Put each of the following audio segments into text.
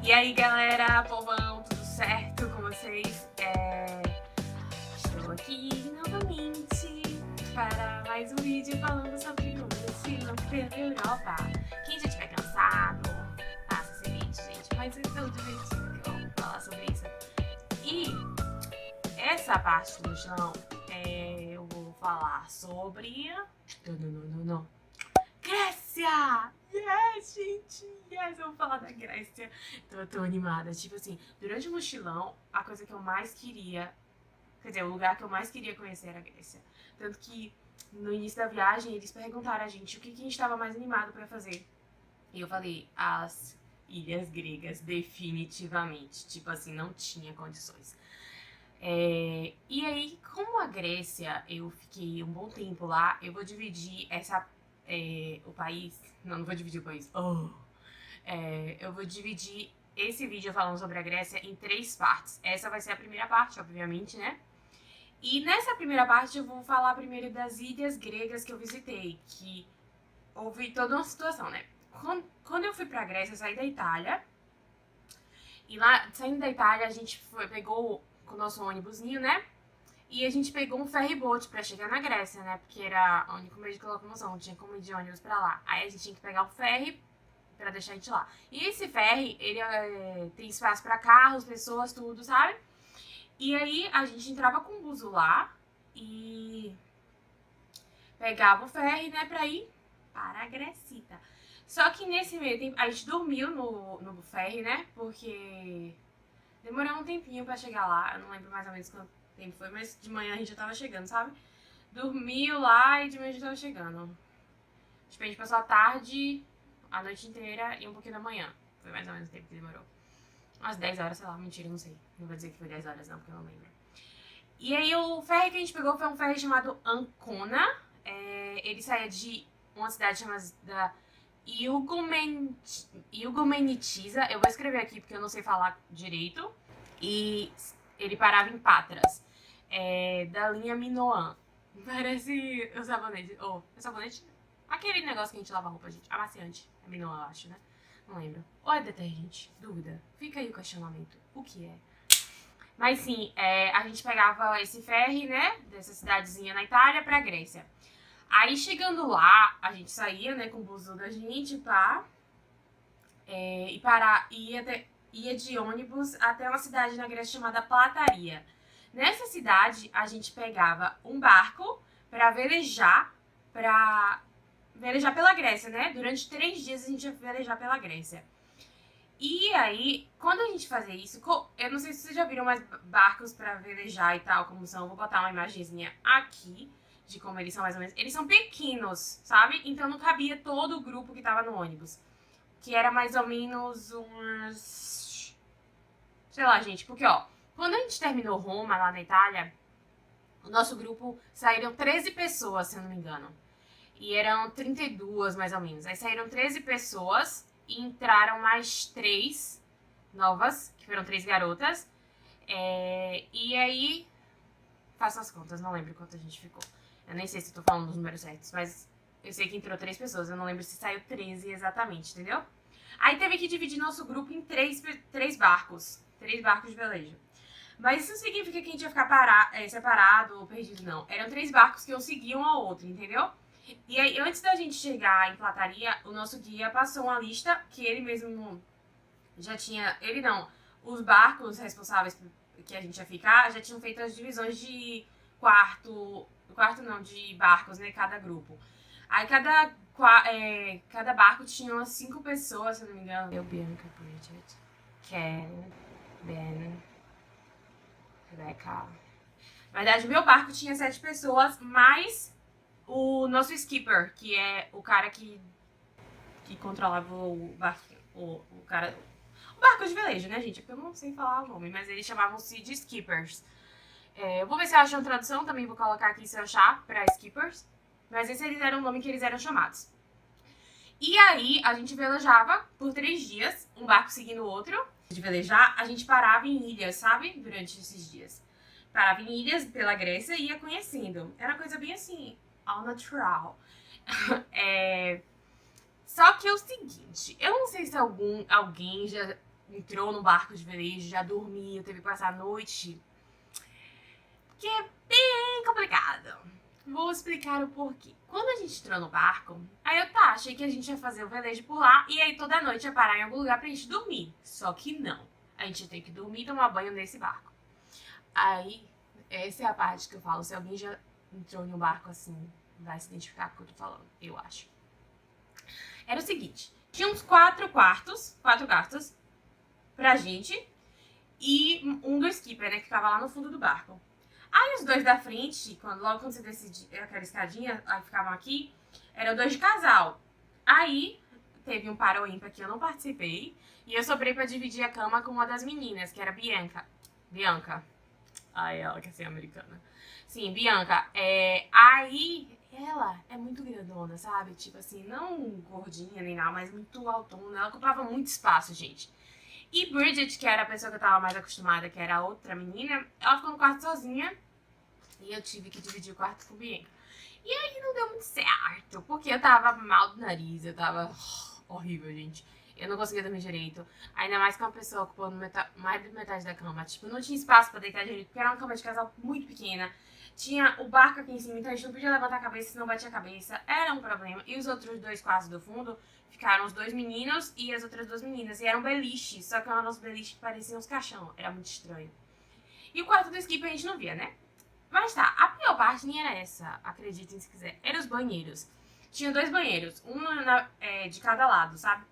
E aí galera, povão, tudo certo com vocês? Estou aqui novamente para mais um vídeo falando sobre o mochilão pela Europa. Quem já estiver cansado, faça esse vídeo, gente, mas é tão divertido que eu vou falar sobre isso. E essa parte do mochilão, eu vou falar sobre... Grécia! Yes, gente! Yes, eu vou falar da Grécia. Tô tão animada. Tipo assim, durante o mochilão, a coisa que eu mais queria... Quer dizer, o lugar que eu mais queria conhecer era a Grécia. Tanto que no início da viagem, eles perguntaram a gente o que a gente estava mais animado pra fazer. E eu falei, as ilhas gregas, definitivamente. Tipo assim, não tinha condições. E aí, como a Grécia, eu fiquei um bom tempo lá, eu vou dividir o país... Não vou dividir o país. Eu vou dividir esse vídeo falando sobre a Grécia em 3 partes. Essa vai ser a primeira parte, obviamente, né? E nessa primeira parte eu vou falar primeiro das ilhas gregas que eu visitei, que houve toda uma situação, né? Quando eu fui pra Grécia, eu saí da Itália. E lá, saindo da Itália, a gente pegou com o nosso ônibusinho, né? E a gente pegou um ferryboat pra chegar na Grécia, né? Porque era o único meio de locomoção, não tinha como ir de ônibus pra lá. Aí a gente tinha que pegar o ferry pra deixar a gente lá. E esse ferry, ele tem espaço pra carros, pessoas, tudo, sabe? E aí a gente entrava com o buzo lá e pegava o ferry, né, pra ir para a Grécita. Só que nesse meio tempo, a gente dormiu no ferry, né? Porque demorou um tempinho pra chegar lá, eu não lembro mais ou menos quanto tempo foi, mas de manhã a gente já tava chegando, sabe? Dormiu lá e de manhã a gente tava chegando. Tipo, a gente passou a tarde, a noite inteira e um pouquinho da manhã. Foi mais ou menos o tempo que demorou. Umas 10 horas, sei lá, mentira, não sei. Não vou dizer que foi 10 horas não, porque eu não lembro. E aí o ferry que a gente pegou foi um ferry chamado Ancona. Ele saía de uma cidade chamada Igoumenitsa. Eu vou escrever aqui porque eu não sei falar direito. E ele parava em Patras, da linha Minoan. Parece o sabonete. O sabonete? Aquele negócio que a gente lava a roupa, gente. Amaciante. É Minoan, eu acho, né? Não lembro. Ou é detergente? Dúvida. Fica aí o questionamento. O que é? Mas sim, a gente pegava esse ferry, né? Dessa cidadezinha na Itália pra Grécia. Aí chegando lá, a gente saía, né? Com o buzo da gente, pá. Ia de ônibus até uma cidade na Grécia chamada Plataria. Nessa cidade, a gente pegava um barco pra velejar pela Grécia, né? Durante 3 dias a gente ia velejar pela Grécia. E aí, quando a gente fazia isso, eu não sei se vocês já viram mais barcos pra velejar e tal, como são. Eu vou botar uma imagenzinha aqui de como eles são mais ou menos. Eles são pequenos, sabe? Então não cabia todo o grupo que tava no ônibus. Que era mais ou menos uns... Sei lá, gente, porque ó, quando a gente terminou Roma, lá na Itália, o nosso grupo saíram 13 pessoas, se eu não me engano. E eram 32, mais ou menos. Aí saíram 13 pessoas e entraram mais 3 novas, que foram 3 garotas. E aí, faço as contas, não lembro quanto a gente ficou. Eu nem sei se eu tô falando os números certos, mas eu sei que entrou 3 pessoas. Eu não lembro se saiu 13 exatamente, entendeu? Aí teve que dividir nosso grupo em 3 barcos. 3 barcos de velejo. Mas isso não significa que a gente ia ficar separado ou perdido, não. Eram 3 barcos que um seguiam ao outro, entendeu? E aí, antes da gente chegar em Plataria, o nosso guia passou uma lista que ele mesmo já tinha... Ele não. Os barcos responsáveis que a gente ia ficar já tinham feito as divisões de de barcos, né? Cada grupo. Aí cada barco tinha umas 5 pessoas, se eu não me engano. Eu, Bianca, Bridget, Ken, Ben, Rebecca. Na verdade, o meu barco tinha 7 pessoas, mais o nosso skipper, que é o cara que controlava o barquinho. O barco de velejo, né, gente? É porque eu não sei falar o nome, mas eles chamavam-se de skippers. Eu vou ver se eu acho uma tradução, também vou colocar aqui se eu achar, pra skippers. Mas esse era o nome que eles eram chamados. E aí, a gente velejava por 3 dias, um barco seguindo o outro. De velejar, a gente parava em ilhas, sabe? Durante esses dias. parava em ilhas pela Grécia e ia conhecendo. Era uma coisa bem assim, ao natural. Só que é o seguinte, eu não sei se alguém já entrou no barco de velejo, já dormiu, teve que passar a noite, que é bem complicado. Vou explicar o porquê. Quando a gente entrou no barco, aí eu achei que a gente ia fazer o velejo por lá e aí toda noite ia parar em algum lugar pra gente dormir. Só que não. A gente ia ter que dormir e tomar banho nesse barco. Aí, essa é a parte que eu falo. Se alguém já entrou em um barco assim, vai se identificar com o que eu tô falando, eu acho. Era o seguinte, tinha uns 4 quartos pra gente e um do skipper, né, que ficava lá no fundo do barco. Aí os 2 da frente, logo quando você decidia, aquela escadinha, aí ficavam aqui, eram 2 de casal. Aí teve um par ou ímpar que eu não participei e eu sobrei pra dividir a cama com uma das meninas, que era Bianca. Ai, ela quer ser americana. Sim, Bianca. Aí ela é muito grandona, sabe? Tipo assim, não gordinha nem nada, mas muito autona. Ela ocupava muito espaço, gente. E Bridget, que era a pessoa que eu tava mais acostumada, que era a outra menina, ela ficou no quarto sozinha. E eu tive que dividir o quarto com Bianca. E aí não deu muito certo, porque eu tava mal do nariz, eu tava horrível, gente. Eu não conseguia dormir direito. Ainda mais com uma pessoa ocupando mais de metade da cama. Tipo, não tinha espaço pra deitar direito, porque era uma cama de casal muito pequena. Tinha o barco aqui em cima, então a gente não podia levantar a cabeça, senão batia a cabeça. Era um problema. E os outros 2 quartos do fundo ficaram os 2 meninos e as outras 2 meninas. E eram beliches, só que eram uns beliches que pareciam uns caixão. Era muito estranho. E o quarto do skip a gente não via, né? Mas tá, a pior parte nem era essa, acreditem se quiser. Eram os banheiros. Tinha 2 banheiros, um de cada lado, sabe?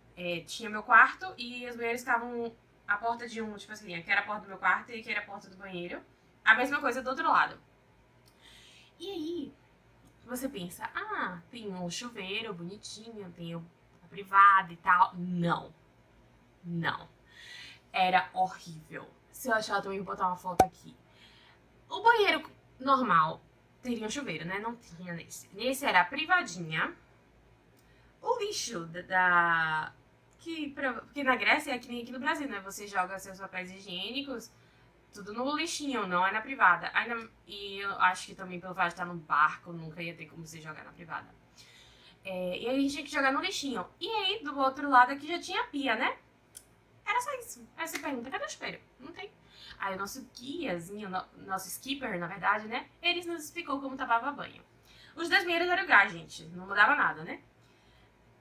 Tinha meu quarto e os banheiros ficavam a porta de um, tipo assim, que era a porta do meu quarto e que era a porta do banheiro. A mesma coisa do outro lado. E aí, você pensa, tem um chuveiro bonitinho, tem a privada e tal. Não. Não. Era horrível. Se eu achar, eu também vou botar uma foto aqui. O banheiro normal teria um chuveiro, né? Não tinha nesse. Nesse era a privadinha. O lixo porque na Grécia é que nem aqui no Brasil, né? Você joga seus papéis higiênicos tudo no lixinho, não é na privada. E eu acho que também pelo fato de estar no barco, nunca ia ter como você jogar na privada. E aí a gente tinha que jogar no lixinho. E aí, do outro lado aqui já tinha a pia, né? Era só isso. Aí você pergunta, cadê o chuveiro? Não tem. Aí o nosso guiazinho, nosso skipper, na verdade, né? Ele nos explicou como tomava banho. Os 2 banheiros eram gás, gente. Não mudava nada, né?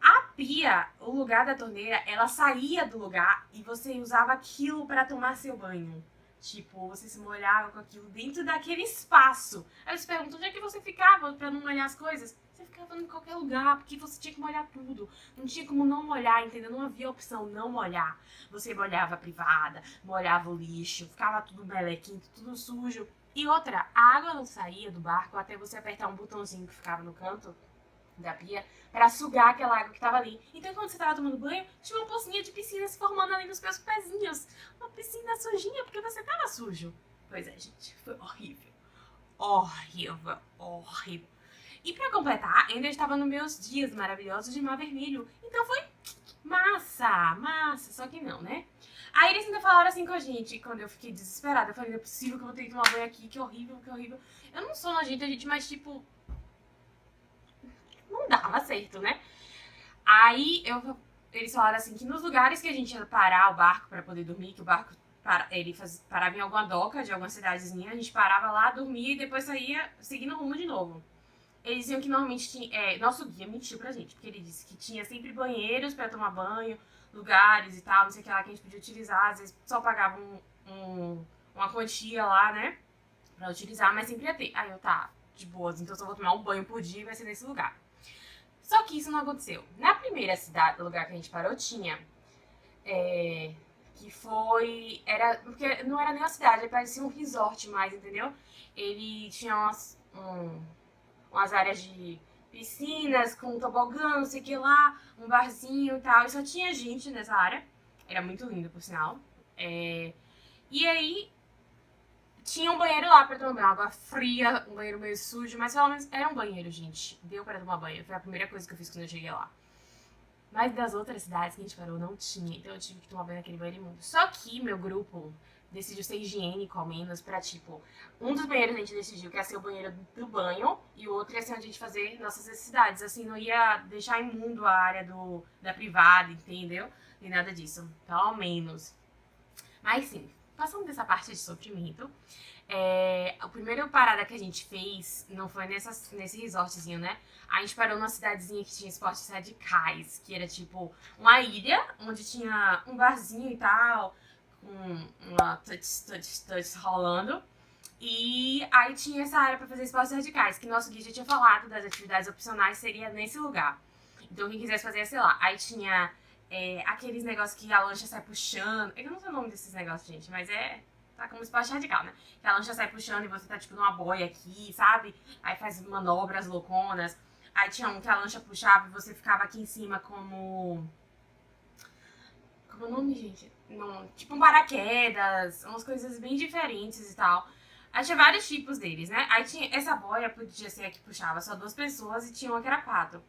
A pia, o lugar da torneira, ela saía do lugar e você usava aquilo para tomar seu banho. Tipo, você se molhava com aquilo dentro daquele espaço. Aí você pergunta, onde é que você ficava pra não molhar as coisas? Você ficava em qualquer lugar, porque você tinha que molhar tudo. Não tinha como não molhar, entendeu? Não havia opção não molhar. Você molhava a privada, molhava o lixo, ficava tudo melequinho, tudo sujo. E outra, a água não saía do barco até você apertar um botãozinho que ficava no canto da pia pra sugar aquela água que tava ali. Então, quando você tava tomando banho, tinha uma pocinha de piscina se formando ali nos meus pezinhos. Uma piscina sujinha, porque você tava sujo. Pois é, gente, foi horrível. Horrível, horrível. E pra completar, ainda estava nos meus dias maravilhosos de Mar Vermelho. Então foi massa, só que não, né? Aí eles ainda falaram assim com a gente, quando eu fiquei desesperada. Eu falei, não é possível que eu vou ter que tomar banho aqui, que horrível, que horrível. Eu não sou nojenta, gente, mas tipo... não dava certo, né? Aí eles falaram assim que nos lugares que a gente ia parar o barco pra poder dormir, que o barco parava em alguma doca de alguma cidadezinha, a gente parava lá, dormia e depois saía seguindo o rumo de novo. Eles diziam que normalmente tinha... nosso guia mentiu pra gente, porque ele disse que tinha sempre banheiros pra tomar banho, lugares e tal, não sei o que lá, que a gente podia utilizar. Às vezes só pagava uma quantia lá, né, pra utilizar, mas sempre ia ter. Aí eu, tá, de boas, então eu só vou tomar um banho por dia e vai ser nesse lugar. Só que isso não aconteceu. Na primeira cidade, lugar que a gente parou, tinha... que foi... porque não era nem uma cidade, parecia um resort mais, entendeu? Ele tinha umas áreas de piscinas com tobogã, não sei o que lá, um barzinho e tal. E só tinha gente nessa área. Era muito lindo, por sinal. E aí... tinha um banheiro lá pra tomar banho, água fria, um banheiro meio sujo, mas pelo menos era um banheiro, gente. Deu pra tomar banho, foi a primeira coisa que eu fiz quando eu cheguei lá. Mas das outras cidades que a gente parou, não tinha, então eu tive que tomar banho naquele banheiro imundo. Só que meu grupo decidiu ser higiênico ao menos, pra tipo, um dos banheiros a gente decidiu que ia ser o banheiro do banho e o outro ia ser onde a gente fazer nossas necessidades. Assim, não ia deixar imundo a área da privada, entendeu? Nem nada disso, pelo menos. Mas sim, passando dessa parte de sofrimento, a primeira parada que a gente fez não foi nesse resortzinho, né? A gente parou numa cidadezinha que tinha esportes radicais, que era tipo uma ilha onde tinha um barzinho e tal, com uma touch rolando. E aí tinha essa área pra fazer esportes radicais, que nosso guia já tinha falado das atividades opcionais seria nesse lugar. Então quem quisesse fazer, sei lá. Aí tinha aqueles negócios que a lancha sai puxando. Eu não sei o nome desses negócios, gente, mas tá como esporte radical, né? Que a lancha sai puxando e você tá tipo numa boia aqui, sabe? Aí faz manobras louconas. Aí tinha um que a lancha puxava e você ficava aqui em cima como. Como é o nome, gente? Não, tipo um paraquedas, umas coisas bem diferentes e tal. Aí tinha vários tipos deles, né? Aí tinha essa boia, podia ser a que puxava só 2 pessoas e tinha uma que era 4.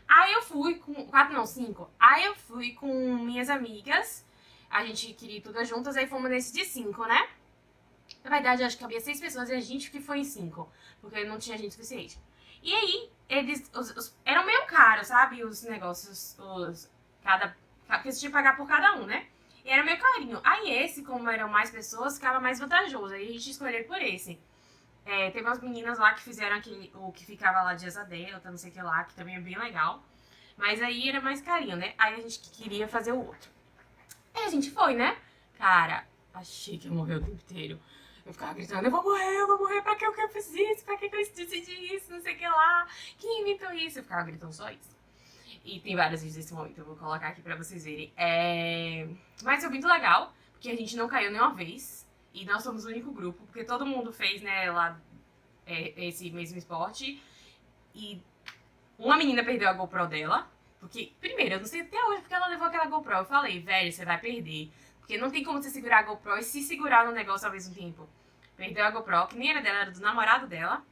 Aí eu fui com. 4 não, 5. Aí eu fui com minhas amigas. A gente queria ir todas juntas, aí fomos nesse de 5, né? Na verdade, acho que cabia 6 pessoas e a gente que foi em 5. Porque não tinha gente suficiente. E aí, eles. Eram meio caros, sabe? Os negócios. Porque você tinha que pagar por cada um, né? E era meio carinho. Aí esse, como eram mais pessoas, ficava mais vantajoso. Aí a gente escolheu por esse. Teve umas meninas lá que fizeram o que ficava lá de asa delta, não sei o que lá, que também é bem legal. Mas aí era mais carinho, né? Aí a gente queria fazer o outro. Aí a gente foi, né? Cara, achei que ia morrer o tempo inteiro. Eu ficava gritando, eu vou morrer, pra que eu fiz isso? Pra que eu decidi isso? Não sei o que lá. Quem inventou isso? Eu ficava gritando só isso. E tem vários vídeos desse momento, eu vou colocar aqui pra vocês verem. Mas foi muito legal, porque a gente não caiu nenhuma vez. E nós somos o único grupo, porque todo mundo fez, né, lá esse mesmo esporte. E uma menina perdeu a GoPro dela. Porque, primeiro, eu não sei até hoje porque ela levou aquela GoPro. Eu falei, velho, você vai perder. Porque não tem como você segurar a GoPro e se segurar no negócio ao mesmo tempo. Perdeu a GoPro, que nem era dela, era do namorado dela.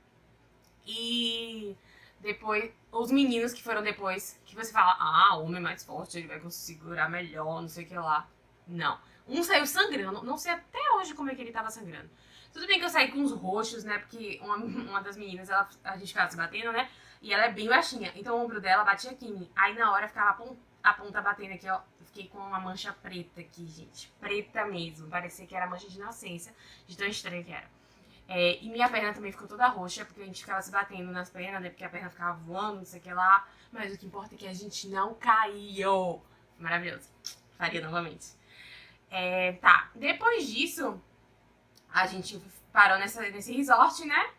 E depois, os meninos que foram depois, que você fala, o homem é mais forte, ele vai conseguir segurar melhor, não sei o que lá. Não. Um saiu sangrando, não sei até hoje como é que ele tava sangrando. Tudo bem que eu saí com uns roxos, né, porque uma das meninas, a gente ficava se batendo, né, e ela é bem baixinha, então o ombro dela batia aqui em mim. Aí na hora ficava a ponta batendo aqui, ó, eu fiquei com uma mancha preta aqui, gente, preta mesmo, parecia que era mancha de nascença, de tão estranho que era. E minha perna também ficou toda roxa, porque a gente ficava se batendo nas pernas, né? Porque a perna ficava voando, não sei o que lá. Mas o que importa é que a gente não caiu. Maravilhoso. Faria novamente. Tá. Depois disso, a gente parou nesse resort, né?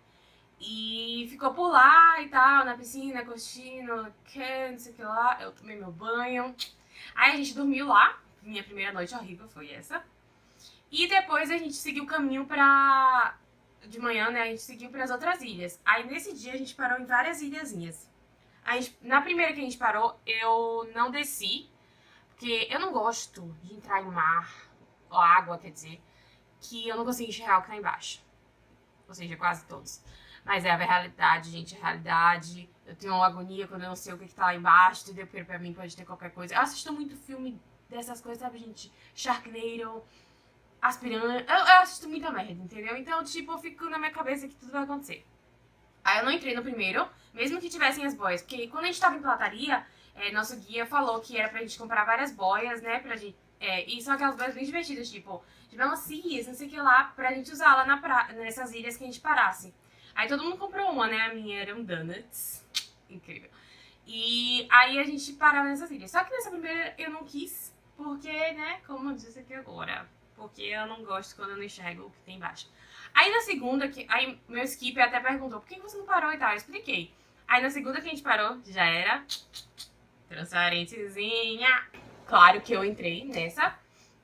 E ficou por lá e tal, na piscina, curtindo, não sei o que lá. Eu tomei meu banho. Aí a gente dormiu lá. Minha primeira noite horrível foi essa. E depois a gente seguiu o caminho de manhã, né, a gente seguiu para as outras ilhas. Aí nesse dia a gente parou em várias ilhazinhas. Na primeira que a gente parou, eu não desci, porque eu não gosto de entrar em mar, ou água, quer dizer, que eu não consigo enxergar o que tá embaixo. Ou seja, quase todos. Mas é a realidade, gente, é a realidade. Eu tenho uma agonia quando eu não sei o que tá lá embaixo, entendeu? Porque pra mim pode ter qualquer coisa. Eu assisto muito filme dessas coisas, sabe, gente? Sharknado, aspirando. Eu assisto muita merda, entendeu? Então, tipo, eu fico na minha cabeça que tudo vai acontecer. Aí eu não entrei no primeiro, mesmo que tivessem as boias. Porque quando a gente tava em plataria, nosso guia falou que era pra gente comprar várias boias, né? Pra gente, e são aquelas boias bem divertidas, tipo, de melancias, não sei o que lá, pra gente usar lá nessas ilhas que a gente parasse. Aí todo mundo comprou uma, né? A minha era um donuts. Incrível. E aí a gente parava nessas ilhas. Só que nessa primeira eu não quis, porque, né, como eu disse aqui agora, porque eu não gosto quando eu não enxergo o que tem embaixo. Aí na segunda, aí meu skipper até perguntou, por que você não parou e tal? Eu expliquei. Aí na segunda que a gente parou, já era transparentezinha. Claro que eu entrei nessa.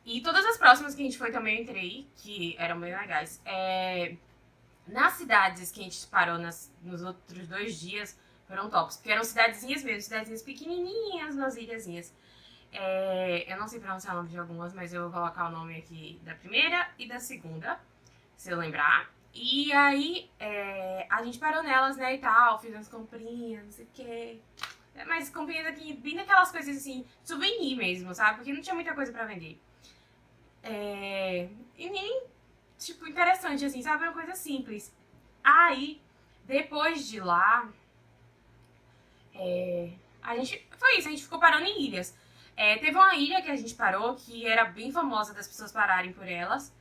E todas as próximas que a gente foi também eu entrei, que eram bem legais. Nas cidades que a gente parou nos outros 2 dias, foram tops. Porque eram cidadezinhas mesmo, cidadezinhas pequenininhas nas ilhazinhas. Eu não sei pronunciar o nome de algumas, mas eu vou colocar o nome aqui da primeira e da segunda, se eu lembrar. E aí, a gente parou nelas, né, e tal, fiz umas comprinhas, não sei o quê. Mas comprinhas aqui, bem daquelas coisas assim, souvenir mesmo, sabe? Porque não tinha muita coisa pra vender. E nem, tipo, interessante, assim, sabe? Uma coisa simples. Aí, depois de lá, foi isso, a gente ficou parando em ilhas. Teve uma ilha que a gente parou, que era bem famosa das pessoas pararem por elas,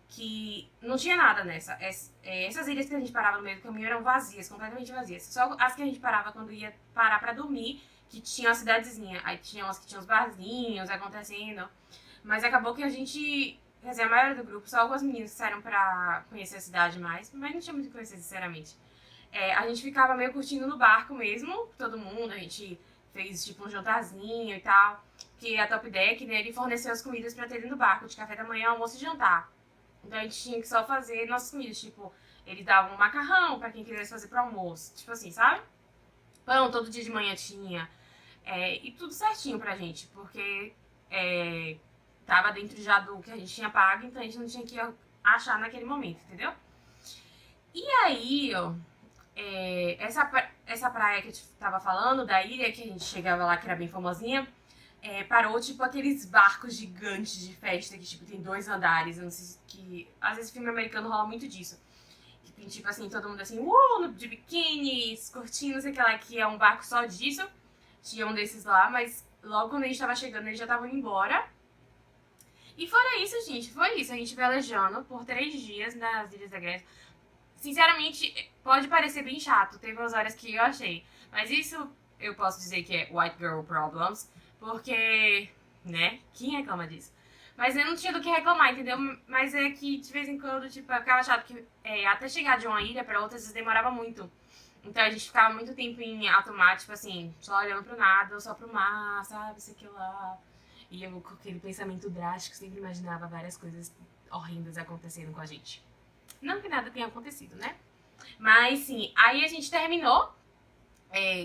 que não tinha nada nessa. Essas ilhas que a gente parava no meio do caminho eram vazias, completamente vazias. Só as que a gente parava quando ia parar pra dormir, que tinha uma cidadezinha. Aí tinha umas que tinham os barzinhos acontecendo. Mas acabou que a gente, quer dizer, a maioria do grupo, só algumas meninas que saíram pra conhecer a cidade mais, mas não tinha muito o que conhecer, sinceramente. A gente ficava meio curtindo no barco mesmo, todo mundo, a gente fez tipo um jantarzinho e tal, que a Top Deck, né, ele forneceu as comidas pra ter dentro do barco, de café da manhã, almoço e jantar. Então a gente tinha que só fazer nossas comidas, tipo, ele dava um macarrão pra quem quisesse fazer pro almoço, tipo assim, sabe? Pão todo dia de manhã tinha, e tudo certinho pra gente, porque tava dentro já do que a gente tinha pago, então a gente não tinha que achar naquele momento, entendeu? E aí, ó, essa praia que eu tava falando, da ilha que a gente chegava lá, que era bem famosinha, parou, tipo, aqueles barcos gigantes de festa que, tipo, tem 2 andares. Eu não sei se que... Às vezes filme americano rola muito disso. Que tem, tipo, assim, todo mundo assim, de biquíni, curtindo, não sei o que lá, que é um barco só disso. Tinha um desses lá, mas logo quando a gente tava chegando, eles já estavam indo embora. E fora isso, gente, foi isso. A gente velejando por 3 dias nas Ilhas da Grécia. Sinceramente, pode parecer bem chato. Teve umas horas que eu achei. Mas isso eu posso dizer que é white girl problems. Porque, né, quem reclama disso? Mas eu não tinha do que reclamar, entendeu? Mas é que de vez em quando, tipo, eu ficava chato que até chegar de uma ilha pra outra, às vezes demorava muito. Então a gente ficava muito tempo em automático, assim, só olhando pro nada, ou só pro mar, sabe, isso aqui lá. E eu, com aquele pensamento drástico, sempre imaginava várias coisas horrendas acontecendo com a gente. Não que nada tenha acontecido, né? Mas sim, aí a gente terminou.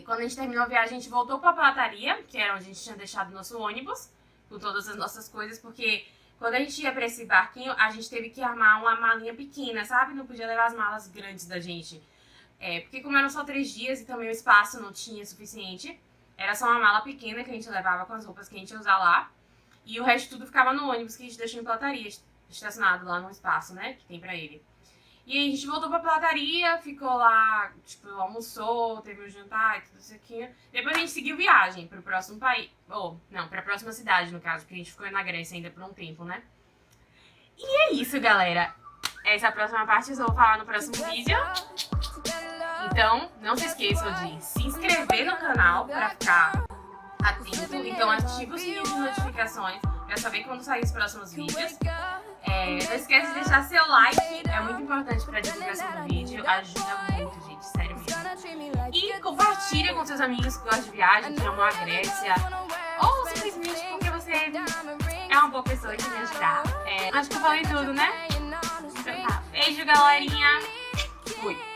Quando a gente terminou a viagem, a gente voltou pra plataria, que era onde a gente tinha deixado o nosso ônibus, com todas as nossas coisas, porque quando a gente ia pra esse barquinho, a gente teve que armar uma malinha pequena, sabe? Não podia levar as malas grandes da gente. Porque como eram só 3 dias e também o espaço não tinha suficiente, era só uma mala pequena que a gente levava com as roupas que a gente ia usar lá. E o resto tudo ficava no ônibus que a gente deixou em plataria, estacionado lá no espaço, né, que tem pra ele. E aí a gente voltou pra plataria, ficou lá, tipo, almoçou, teve um jantar e tudo isso aqui. Depois a gente seguiu viagem pro próximo país. Pra próxima cidade, no caso, porque a gente ficou na Grécia ainda por um tempo, né? E é isso, galera. Essa próxima parte eu vou falar no próximo vídeo. Então, não se esqueçam de se inscrever no canal pra ficar atento. Então, ativa o sininho de notificações pra saber quando sair os próximos vídeos. Não esquece de deixar seu like, é muito importante pra divulgação do vídeo, ajuda muito, gente, sério mesmo. E compartilha com seus amigos que gostam de viagem, que amam a Grécia, ou simplesmente porque você é uma boa pessoa que me ajudar. Acho que eu falei tudo, né? Então tá, beijo, galerinha, fui!